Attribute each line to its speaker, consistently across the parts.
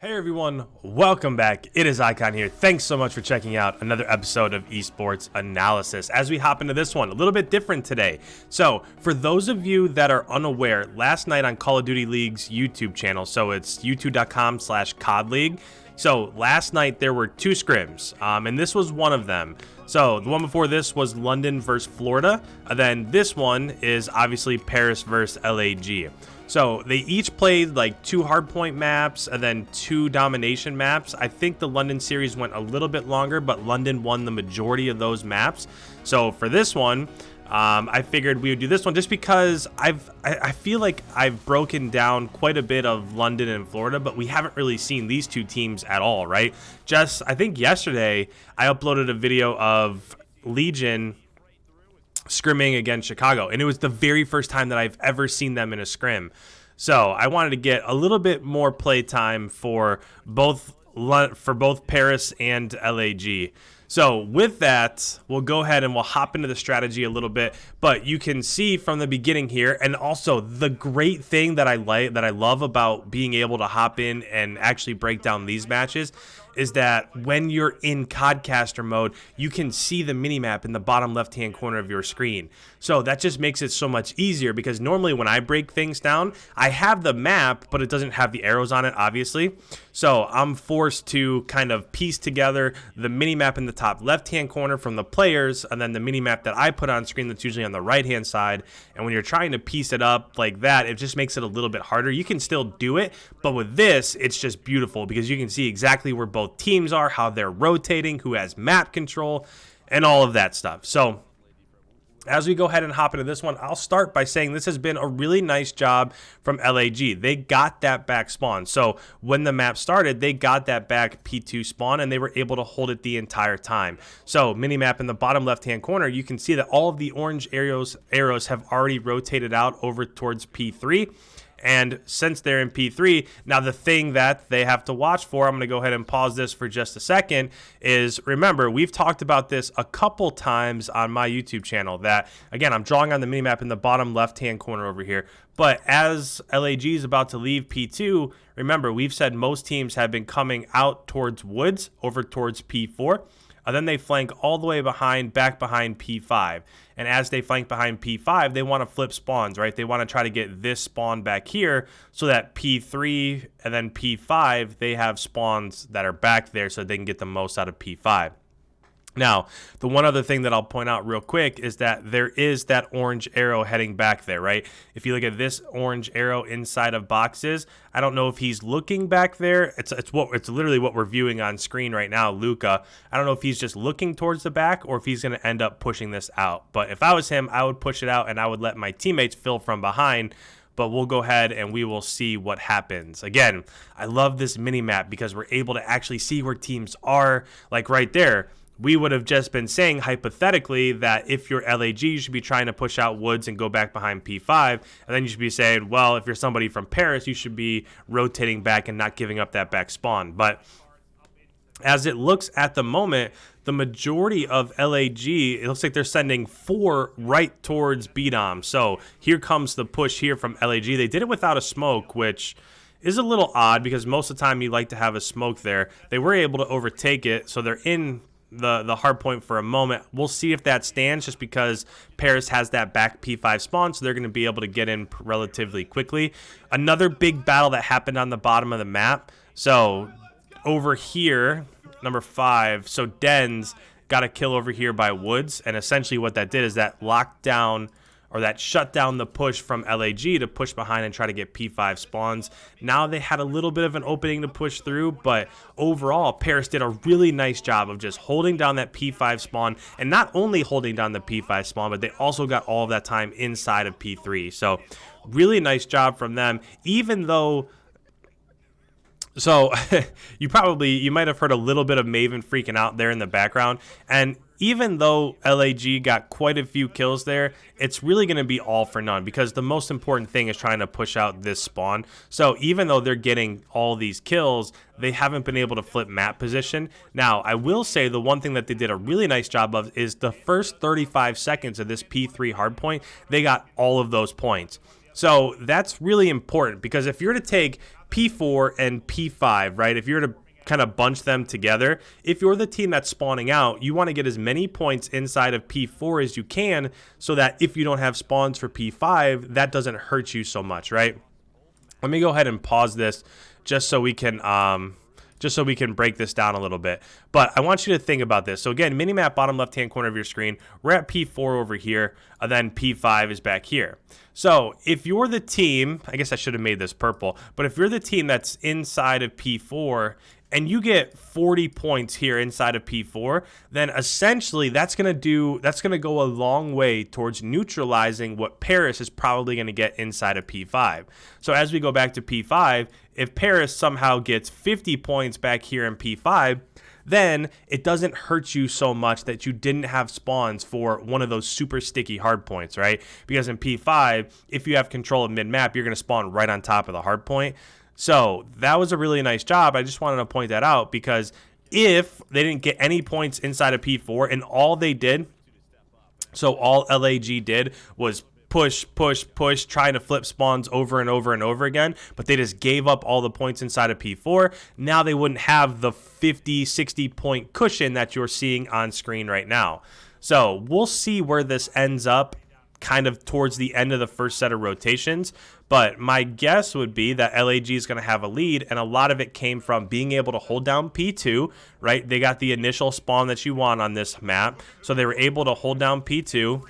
Speaker 1: Hey everyone, welcome back. It is Icon here. Thanks so much for checking out another episode of Esports Analysis. As we hop into this one, a little bit different today. So, for those of you that are unaware, last night on Call of Duty League's YouTube channel, so it's youtube.com/CODLeague. So, last night there were two scrims, and this was one of them. So, the one before this was London versus Florida, and then this one is obviously Paris versus LAG. So they each played like two Hardpoint maps and then two domination maps. I think the London series went a little bit longer, but London won the majority of those maps. So for this one, I figured we would do this one just because I feel like I've broken down quite a bit of London and Florida, but we haven't really seen these two teams at all, right? Just, I think yesterday I uploaded a video of Legion scrimming against Chicago, and it was the very first time that I've ever seen them in a scrim. So I wanted to get a little bit more play time for both Paris and LAG. So with that, we'll go ahead and we'll hop into the strategy a little bit, but you can see from the beginning here, and also the great thing that I love about being able to hop in and actually break down these matches is that when you're in Codcaster mode, you can see the minimap in the bottom left-hand corner of your screen. So that just makes it so much easier, because normally when I break things down, I have the map, but it doesn't have the arrows on it, obviously. So I'm forced to kind of piece together the minimap in the top left-hand corner from the players, and then the minimap that I put on screen that's usually on the right-hand side. And when you're trying to piece it up like that, it just makes it a little bit harder. You can still do it, but with this, it's just beautiful because you can see exactly where both teams are, how they're rotating, who has map control, and all of that stuff. So as we go ahead and hop into this one, I'll start by saying this has been a really nice job from LAG. They got that back spawn. So when the map started, they got that back P2 spawn, and they were able to hold it the entire time. So minimap in the bottom left-hand corner, you can see that all of the orange arrows have already rotated out over towards P3. And since they're in P3, now the thing that they have to watch for, I'm going to go ahead and pause this for just a second, is remember, we've talked about this a couple times on my YouTube channel that, again, I'm drawing on the minimap in the bottom left-hand corner over here. But as LAG is about to leave P2, remember, we've said most teams have been coming out towards Woods over towards P4. And then they flank all the way back behind P5. And as they flank behind P5, they want to flip spawns, right? They want to try to get this spawn back here so that P3 and then P5, they have spawns that are back there so they can get the most out of P5. Now, the one other thing that I'll point out real quick is that there is that orange arrow heading back there, right? If you look at this orange arrow inside of boxes, I don't know if he's looking back there. It's literally what we're viewing on screen right now, Luca. I don't know if he's just looking towards the back or if he's going to end up pushing this out. But if I was him, I would push it out and I would let my teammates fill from behind. But we'll go ahead and we will see what happens. Again, I love this mini map because we're able to actually see where teams are, like right there. We would have just been saying hypothetically that if you're LAG, you should be trying to push out Woods and go back behind P5. And then you should be saying, well, if you're somebody from Paris, you should be rotating back and not giving up that back spawn. But as it looks at the moment, the majority of LAG, it looks like they're sending 4 right towards B-Dom. So here comes the push here from LAG. They did it without a smoke, which is a little odd because most of the time you like to have a smoke there. They were able to overtake it, so they're in the hard point for a moment. We'll see if that stands just because Paris has that back P5 spawn, so they're going to be able to get in relatively quickly. Another big battle that happened on the bottom of the map. So over here, number 5, so Den's got a kill over here by Woods, and essentially what that did is that locked down or that shut down the push from LAG to push behind and try to get P5 spawns. Now they had a little bit of an opening to push through, but overall, Paris did a really nice job of just holding down that P5 spawn, and not only holding down the P5 spawn, but they also got all of that time inside of P3. So really nice job from them, even though... So you might have heard a little bit of Maven freaking out there in the background, and even though LAG got quite a few kills there, it's really going to be all for none because the most important thing is trying to push out this spawn. So even though they're getting all these kills, they haven't been able to flip map position. Now, I will say the one thing that they did a really nice job of is the first 35 seconds of this P3 hardpoint, they got all of those points. So that's really important, because if you're to take P4 and P5, right, if you're to kind of bunch them together, if you're the team that's spawning out, you want to get as many points inside of P4 as you can, so that if you don't have spawns for P5, that doesn't hurt you so much, right? Let me go ahead and pause this just so we can break this down a little bit. But I want you to think about this. So again, minimap bottom left-hand corner of your screen, we're at P4 over here, and then P5 is back here. So if you're the team, I guess I should have made this purple, but if you're the team that's inside of P4 and you get 40 points here inside of P4, then essentially that's going to go a long way towards neutralizing what Paris is probably going to get inside of P5. So as we go back to P5, if Paris somehow gets 50 points back here in P5, then it doesn't hurt you so much that you didn't have spawns for one of those super sticky hard points, right? Because in P5, if you have control of mid-map, you're going to spawn right on top of the hard point. So that was a really nice job. I just wanted to point that out, because if they didn't get any points inside of P4 and all they did, so all LAG did was push, trying to flip spawns over and over and over again, but they just gave up all the points inside of P4, now they wouldn't have the 50, 60 point cushion that you're seeing on screen right now. So we'll see where this ends up kind of towards the end of the first set of rotations, but my guess would be that LAG is going to have a lead, and a lot of it came from being able to hold down P2, right? They got the initial spawn that you want on this map, so they were able to hold down P2,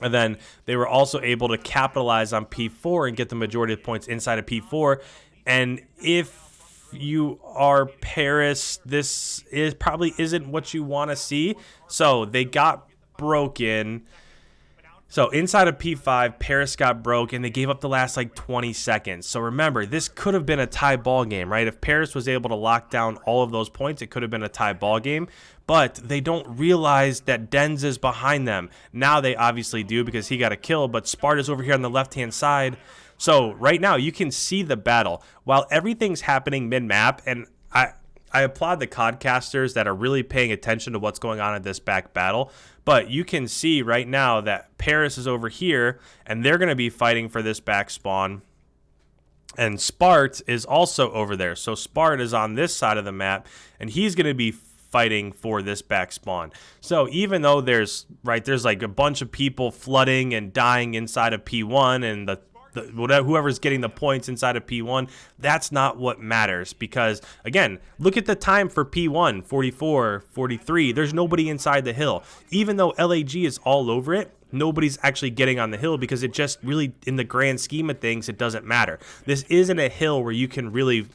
Speaker 1: and then they were also able to capitalize on P4 and get the majority of the points inside of P4. And if you are Paris, this probably isn't what you want to see. So they got broken. So inside of P5, Paris got broke, and they gave up the last like 20 seconds. So remember, this could have been a tie ball game, right? If Paris was able to lock down all of those points, it could have been a tie ball game. But they don't realize that Denz is behind them. Now they obviously do, because he got a kill, but Sparta's over here on the left-hand side. So right now you can see the battle. While everything's happening mid-map, and I applaud the CODcasters that are really paying attention to what's going on in this back battle, but you can see right now that Paris is over here, and they're going to be fighting for this back spawn. And Spart is also over there. So Spart is on this side of the map, and he's going to be fighting for this back spawn. So even though there's like a bunch of people flooding and dying inside of P1, and whoever's getting the points inside of P1, that's not what matters, because again, look at the time for P1, 44, 43. There's nobody inside the hill. Even though LAG is all over it, nobody's actually getting on the hill, because it just really, in the grand scheme of things, it doesn't matter. This isn't a hill where you can really...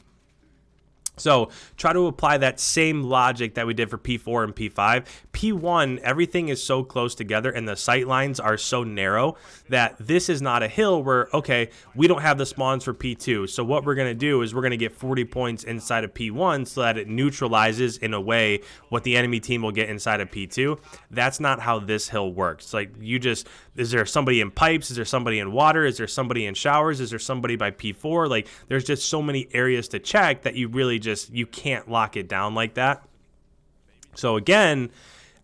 Speaker 1: So try to apply that same logic that we did for P4 and P5. P1, everything is so close together and the sight lines are so narrow that this is not a hill where, okay, we don't have the spawns for P2. So what we're going to do is we're going to get 40 points inside of P1 so that it neutralizes in a way what the enemy team will get inside of P2. That's not how this hill works. Like, you just, is there somebody in pipes? Is there somebody in water? Is there somebody in showers? Is there somebody by P4? Like, there's just so many areas to check that you really you can't lock it down like that. So again,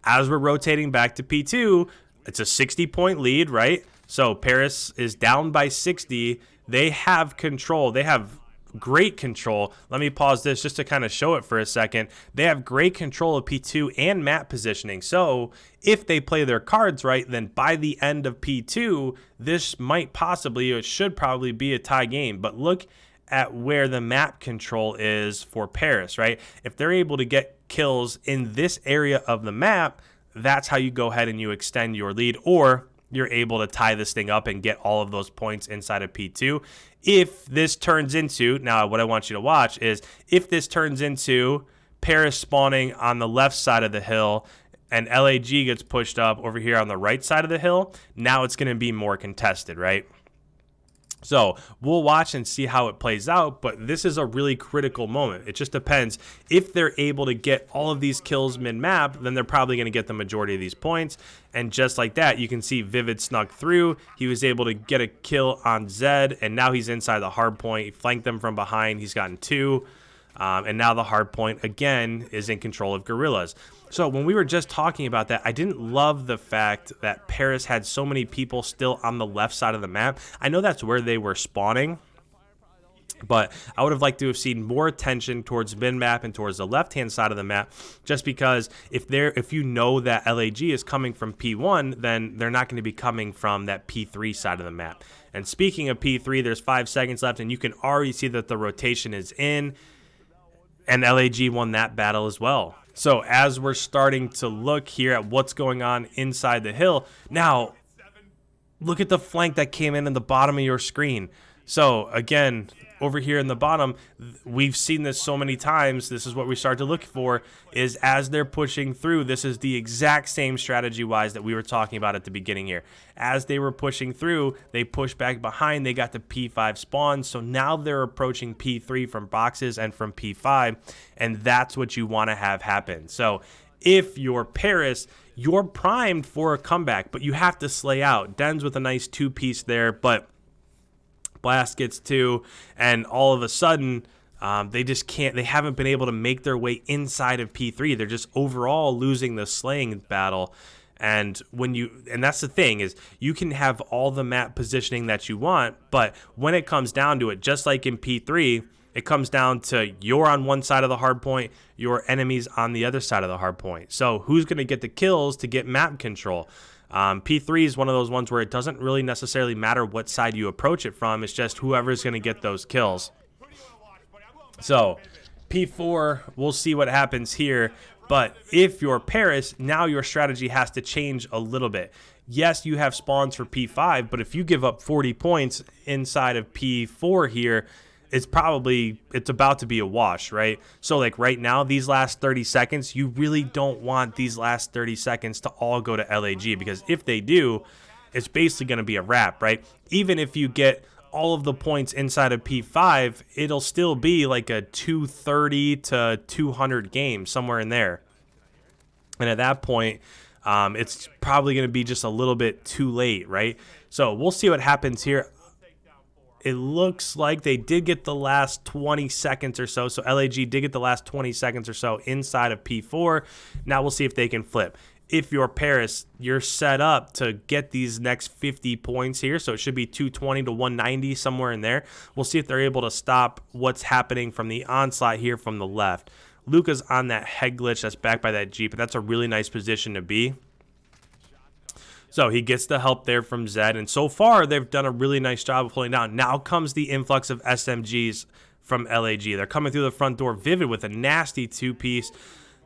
Speaker 1: as we're rotating back to P2, it's a 60-point lead, right? So Paris is down by 60. They have control. They have great control. Let me pause this just to kind of show it for a second. They have great control of P2 and map positioning. So if they play their cards right, then by the end of P2, this might possibly, or it should probably be a tie game. But look at where the map control is for Paris, right? If they're able to get kills in this area of the map, that's how you go ahead and you extend your lead, or you're able to tie this thing up and get all of those points inside of P2. If this turns into, now what I want you to watch is, if this turns into Paris spawning on the left side of the hill and LAG gets pushed up over here on the right side of the hill, now it's going to be more contested, right? So we'll watch and see how it plays out, but this is a really critical moment. It just depends. If they're able to get all of these kills mid-map, then they're probably going to get the majority of these points. And just like that, you can see Vivid snuck through. He was able to get a kill on Zed, and now he's inside the hard point. He flanked them from behind. He's gotten 2. And now the Hardpoint, again, is in control of Guerrillas. So when we were just talking about that, I didn't love the fact that Paris had so many people still on the left side of the map. I know that's where they were spawning, but I would have liked to have seen more attention towards mid-map and towards the left-hand side of the map, just because if you know that LAG is coming from P1, then they're not going to be coming from that P3 side of the map. And speaking of P3, there's 5 seconds left, and you can already see that the rotation is in, and LAG won that battle as well. So as we're starting to look here at what's going on inside the hill, now look at the flank that came in the bottom of your screen. So again, over here in the bottom, we've seen this so many times. This is what we start to look for, is as they're pushing through, this is the exact same strategy-wise that we were talking about at the beginning here. As they were pushing through, they pushed back behind, they got the P5 spawns, so now they're approaching P3 from boxes and from P5, and that's what you want to have happen. So if you're Paris, you're primed for a comeback, but you have to slay out. Den's with a nice 2-piece there, but Blast gets 2, and all of a sudden they just can't. They haven't been able to make their way inside of P3. They're just overall losing the slaying battle. And that's the thing, is you can have all the map positioning that you want, but when it comes down to it, just like in P3, it comes down to you're on one side of the hard point, your enemy's on the other side of the hard point. So who's going to get the kills to get map control? P3 is one of those ones where it doesn't really necessarily matter what side you approach it from. It's just whoever's going to get those kills. So P4, we'll see what happens here. But if you're Paris, now your strategy has to change a little bit. Yes, you have spawns for P5, but if you give up 40 points inside of P4 here, it's about to be a wash, right? So like right now, these last 30 seconds, you really don't want these last 30 seconds to all go to LAG, because if they do, it's basically going to be a wrap, right? Even if you get all of the points inside of P5, it'll still be like a 230 to 200 game, somewhere in there. And at that point, it's probably going to be just a little bit too late, right? So we'll see what happens here. It looks like they did get the last 20 seconds or so. So LAG did get the last 20 seconds or so inside of P4. Now we'll see if they can flip. If you're Paris, you're set up to get these next 50 points here. So it should be 220 to 190, somewhere in there. We'll see if they're able to stop what's happening from the onslaught here from the left. Luca's on that head glitch that's backed by that Jeep, and that's a really nice position to be. So he gets the help there from Zed, and so far they've done a really nice job of pulling down. Now comes the influx of SMGs from LAG. They're coming through the front door. Vivid with a nasty 2-piece.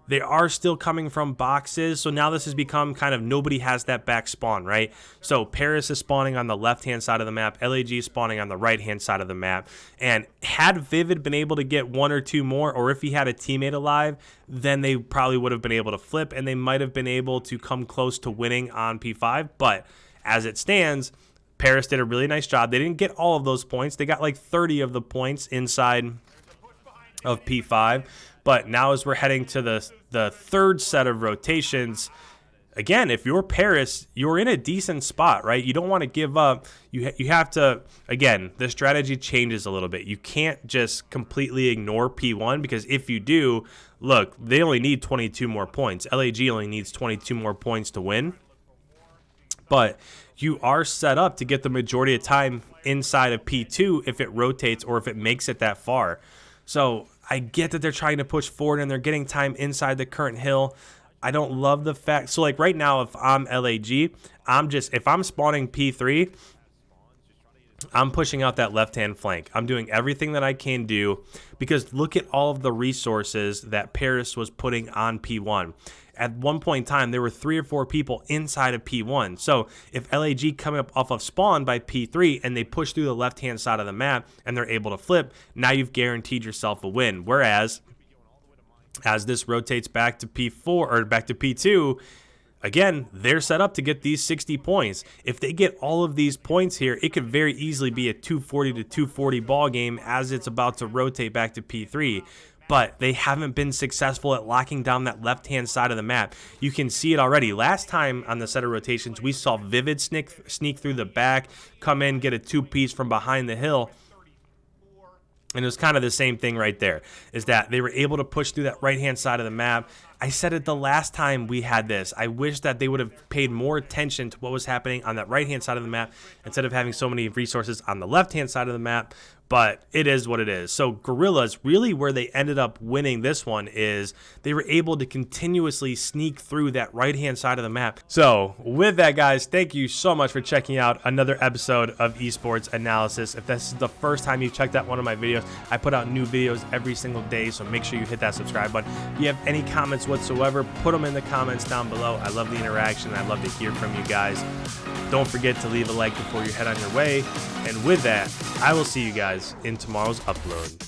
Speaker 1: They are still coming from boxes, so now this has become kind of nobody has that back spawn, right? So Paris is spawning on the left-hand side of the map, LAG is spawning on the right-hand side of the map, and had Vivid been able to get 1 or 2 more, or if he had a teammate alive, then they probably would have been able to flip, and they might have been able to come close to winning on P5, but as it stands, Paris did a really nice job. They didn't get all of those points. They got like 30 of the points inside of P5. But now as we're heading to the third set of rotations, again, if you're Paris, you're in a decent spot, right? You don't want to give up. You have to, again, the strategy changes a little bit. You can't just completely ignore P1, because if you do, look, they only need 22 more points. LAG only needs 22 more points to win. But you are set up to get the majority of time inside of P2 if it rotates or if it makes it that far. So I get that they're trying to push forward and they're getting time inside the current hill. I don't love the fact. So like right now, if I'm LAG, if I'm spawning P3, I'm pushing out that left-hand flank. I'm doing everything that I can do, because look at all of the resources that Paris was putting on P1. At one point in time, there were 3 or 4 people inside of P1. So if LAG coming up off of spawn by P3 and they push through the left-hand side of the map and they're able to flip, now you've guaranteed yourself a win. Whereas, as this rotates back to P4 or back to P2, again, they're set up to get these 60 points. If they get all of these points here, it could very easily be a 240 to 240 ball game as it's about to rotate back to P3. But they haven't been successful at locking down that left-hand side of the map. You can see it already. Last time on the set of rotations, we saw Vivid sneak through the back, come in, get a 2-piece from behind the hill. And it was kind of the same thing right there, is that they were able to push through that right-hand side of the map. I said it the last time we had this. I wish that they would have paid more attention to what was happening on that right-hand side of the map instead of having so many resources on the left-hand side of the map. But it is what it is. So Guerrillas, really where they ended up winning this one is they were able to continuously sneak through that right-hand side of the map. So with that, guys, thank you so much for checking out another episode of Esports Analysis. If this is the first time you've checked out one of my videos, I put out new videos every single day, so make sure you hit that subscribe button. If you have any comments whatsoever, put them in the comments down below. I love the interaction. I love to hear from you guys. Don't forget to leave a like before you head on your way. And with that, I will see you guys in tomorrow's upload.